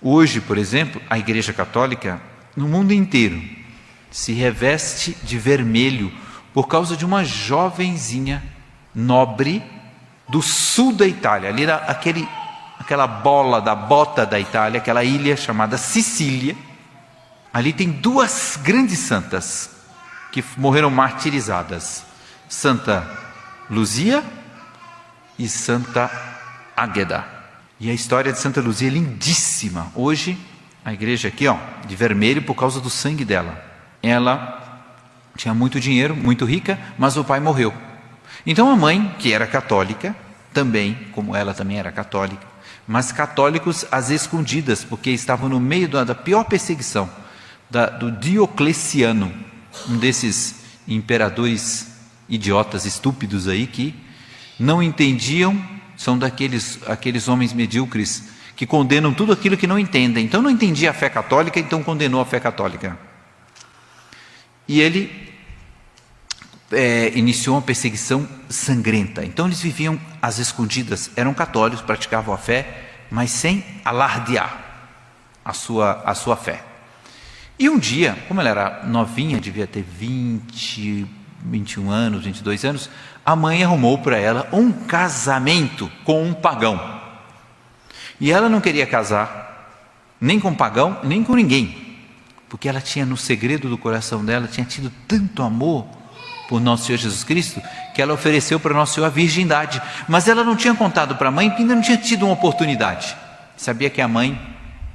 Hoje, por exemplo, a Igreja Católica, no mundo inteiro, se reveste de vermelho por causa de uma jovenzinha nobre do sul da Itália, ali aquela bola da bota da Itália, aquela ilha chamada Sicília. Ali tem duas grandes santas que morreram martirizadas: Santa Luzia e Santa Águeda. E a história de Santa Luzia é lindíssima. Hoje, a igreja aqui, de vermelho por causa do sangue dela. Ela tinha muito dinheiro, muito rica, mas o pai morreu. Então a mãe, que era católica, também, como ela também era católica, mas católicos às escondidas, porque estavam no meio da pior perseguição, do Diocleciano, um desses imperadores idiotas, estúpidos aí, que não entendiam, são aqueles homens medíocres, que condenam tudo aquilo que não entendem. Então não entendia a fé católica, então condenou a fé católica. E ele iniciou uma perseguição sangrenta. Então eles viviam às escondidas, eram católicos, praticavam a fé, mas sem alardear a sua fé. E um dia, como ela era novinha, devia ter 20, 21 anos, 22 anos, a mãe arrumou para ela um casamento com um pagão. E ela não queria casar nem com pagão, nem com ninguém, porque ela tinha no segredo do coração dela, tinha tido tanto amor por Nosso Senhor Jesus Cristo, que ela ofereceu para Nosso Senhor a virgindade. Mas ela não tinha contado para a mãe, porque ainda não tinha tido uma oportunidade. Sabia que a mãe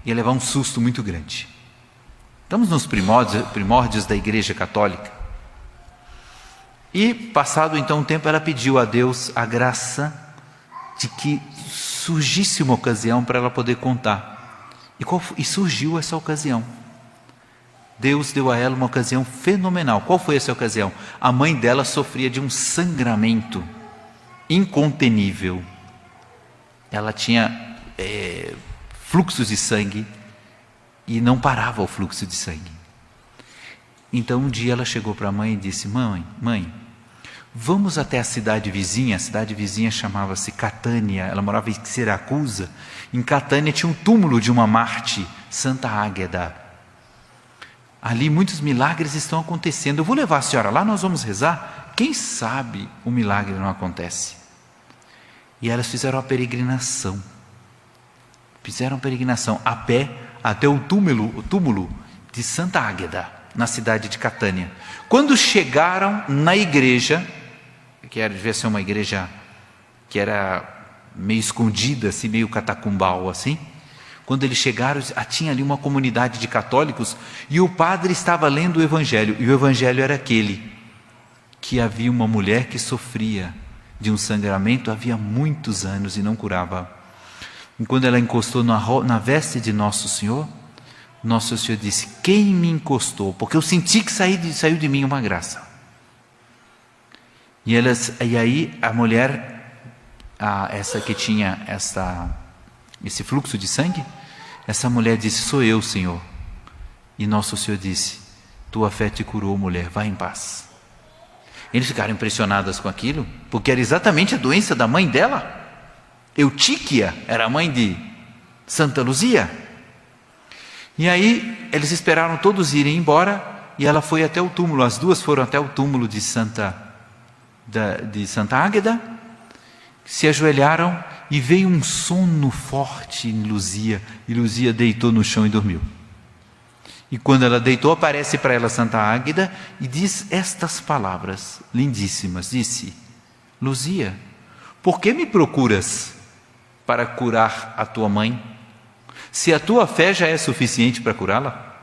ia levar um susto muito grande. Estamos nos primórdios da Igreja Católica. E passado então um tempo, ela pediu a Deus a graça de que surgisse uma ocasião para ela poder contar. E surgiu essa ocasião. Deus deu a ela uma ocasião fenomenal. Qual foi essa ocasião? A mãe dela sofria de um sangramento incontenível. Ela tinha fluxos de sangue e não parava o fluxo de sangue. Então um dia ela chegou para a mãe e disse: mãe, vamos até a cidade vizinha. A cidade vizinha chamava-se Catânia. Ela morava em Siracusa. Em Catânia tinha um túmulo de uma Marte, Santa Águeda. Ali muitos milagres estão acontecendo. Eu vou levar a senhora lá, nós vamos rezar. Quem sabe o milagre não acontece. E elas fizeram a peregrinação. Fizeram a peregrinação a pé até o túmulo de Santa Águeda, na cidade de Catânia. Quando chegaram na igreja, que devia ser uma igreja que era meio escondida, assim, meio catacumbal assim. Quando eles chegaram, tinha ali uma comunidade de católicos e o padre estava lendo o Evangelho. E o Evangelho era aquele, que havia uma mulher que sofria de um sangramento havia muitos anos e não curava. E quando ela encostou na veste de Nosso Senhor, Nosso Senhor disse: quem me encostou? Porque eu senti que saiu de mim uma graça. E aí a mulher, essa que tinha esse fluxo de sangue, essa mulher disse: sou eu, Senhor. E Nosso Senhor disse: tua fé te curou, mulher, vá em paz. Eles ficaram impressionados com aquilo, porque era exatamente a doença da mãe dela. Eutíquia era a mãe de Santa Luzia. E aí eles esperaram todos irem embora e ela foi até o túmulo. As duas foram até o túmulo de Santa Águeda, se ajoelharam e veio um sono forte em Luzia, e Luzia deitou no chão e dormiu. E quando ela deitou, aparece para ela Santa Águeda e diz estas palavras lindíssimas. Disse: Luzia, por que me procuras para curar a tua mãe, se a tua fé já é suficiente para curá-la?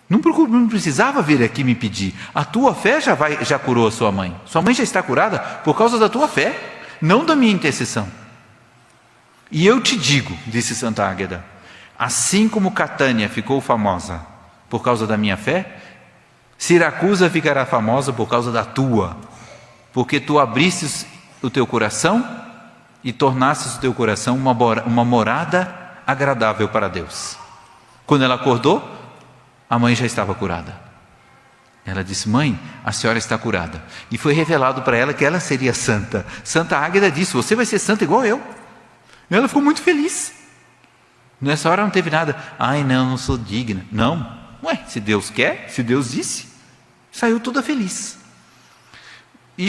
Não precisava vir aqui me pedir. A tua fé já curou a sua mãe. Sua mãe já está curada por causa da tua fé, não da minha intercessão. E eu te digo, disse Santa Águeda, assim como Catânia ficou famosa por causa da minha fé, Siracusa ficará famosa por causa da tua, porque tu abristes o teu coração e tornastes o teu coração uma morada agradável para Deus. Quando ela acordou, a mãe já estava curada. Ela disse: mãe, a senhora está curada. E foi revelado para ela que ela seria santa. Santa Águeda disse: você vai ser santa igual eu. E ela ficou muito feliz. Nessa hora não teve nada. Ai, não sou digna. Não. Ué, se Deus quer, se Deus disse, saiu toda feliz. E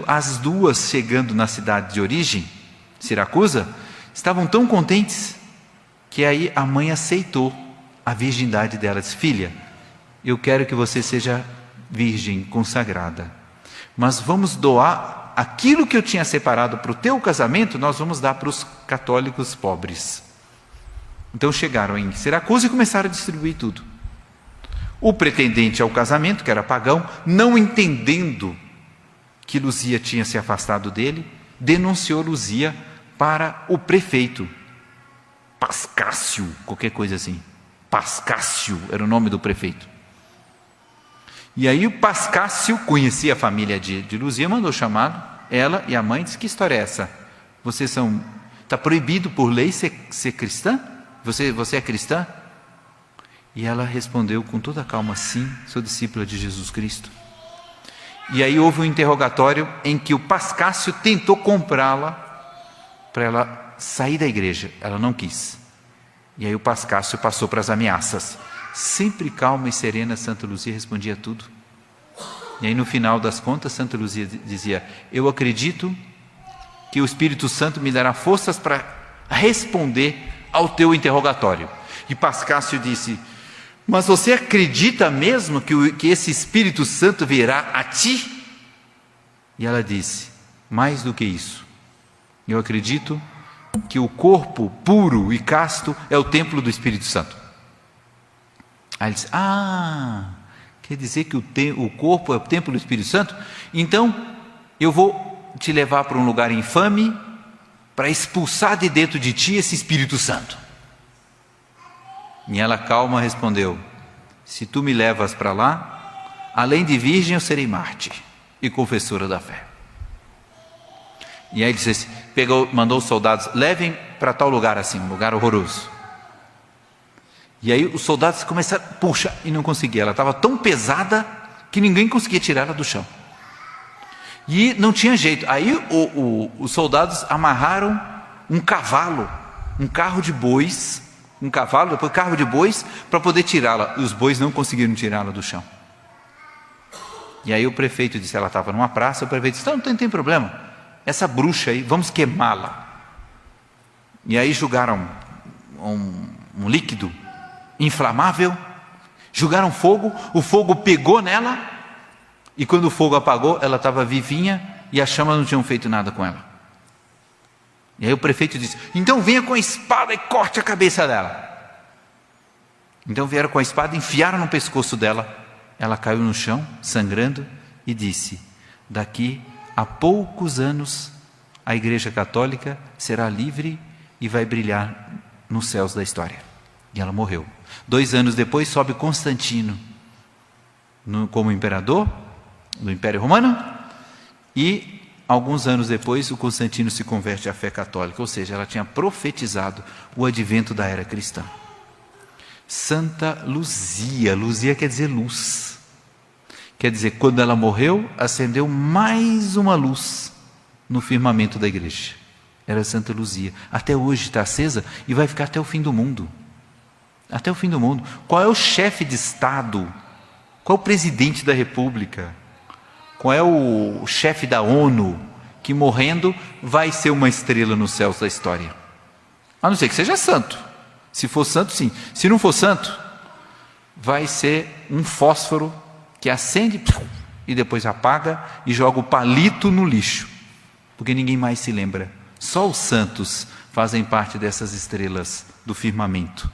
as duas chegando na cidade de origem, Siracusa, estavam tão contentes que aí a mãe aceitou a virgindade dela. Disse: filha, eu quero que você seja virgem, consagrada, mas vamos doar aquilo que eu tinha separado para o teu casamento, nós vamos dar para os católicos pobres. Então chegaram em Siracusa e começaram a distribuir tudo. O pretendente ao casamento, que era pagão, não entendendo que Luzia tinha se afastado dele, denunciou Luzia para o prefeito Pascácio, qualquer coisa assim. Pascácio era o nome do prefeito. E aí o Pascácio conhecia a família de Luzia, mandou chamar ela e a mãe, disse: que história é essa? Está proibido por lei ser cristã? Você é cristã? E ela respondeu com toda a calma: sim, sou discípula de Jesus Cristo. E aí houve um interrogatório em que o Pascácio tentou comprá-la para ela sair da igreja. Ela não quis. E aí o Pascácio passou para as ameaças. Sempre calma e serena, Santa Luzia respondia tudo. E aí no final das contas, Santa Luzia dizia: eu acredito que o Espírito Santo me dará forças para responder ao teu interrogatório. E Pascácio disse: mas você acredita mesmo que esse Espírito Santo virá a ti? E ela disse: mais do que isso, eu acredito que o corpo puro e casto é o templo do Espírito Santo. Aí ele disse: quer dizer que o corpo é o templo do Espírito Santo? Então eu vou te levar para um lugar infame para expulsar de dentro de ti esse Espírito Santo. E ela calma respondeu: se tu me levas para lá, além de virgem eu serei mártir e confessora da fé. E aí ele disse, mandou os soldados: levem para tal lugar assim, um lugar horroroso. E aí os soldados começaram a puxar e não conseguiam. Ela estava tão pesada que ninguém conseguia tirar ela do chão. E não tinha jeito. Aí os soldados amarraram um cavalo, um carro de bois, um cavalo, depois carro de bois, para poder tirá-la. E os bois não conseguiram tirá-la do chão. E aí o prefeito disse, ela estava numa praça, o prefeito disse: não tem problema, essa bruxa aí, vamos queimá-la. E aí jogaram um líquido inflamável, jogaram fogo, o fogo pegou nela, e quando o fogo apagou, ela estava vivinha, e as chamas não tinham feito nada com ela. E aí o prefeito disse: então venha com a espada e corte a cabeça dela. Então vieram com a espada, enfiaram no pescoço dela, ela caiu no chão, sangrando, e disse: daqui a poucos anos, a Igreja Católica será livre e vai brilhar nos céus da história. E ela morreu. 2 anos depois sobe Constantino como imperador do Império Romano, e alguns anos depois o Constantino se converte à fé católica, ou seja, ela tinha profetizado o advento da era cristã. Santa Luzia, Luzia quer dizer luz, quer dizer, quando ela morreu, acendeu mais uma luz no firmamento da igreja. Era Santa Luzia, até hoje está acesa e vai ficar até o fim do mundo. Até o fim do mundo. Qual é o chefe de Estado? Qual é o presidente da República? Qual é o chefe da ONU que morrendo vai ser uma estrela nos céus da história? A não ser que seja santo. Se for santo, sim. Se não for santo, vai ser um fósforo que acende e depois apaga e joga o palito no lixo, porque ninguém mais se lembra. Só os santos fazem parte dessas estrelas do firmamento.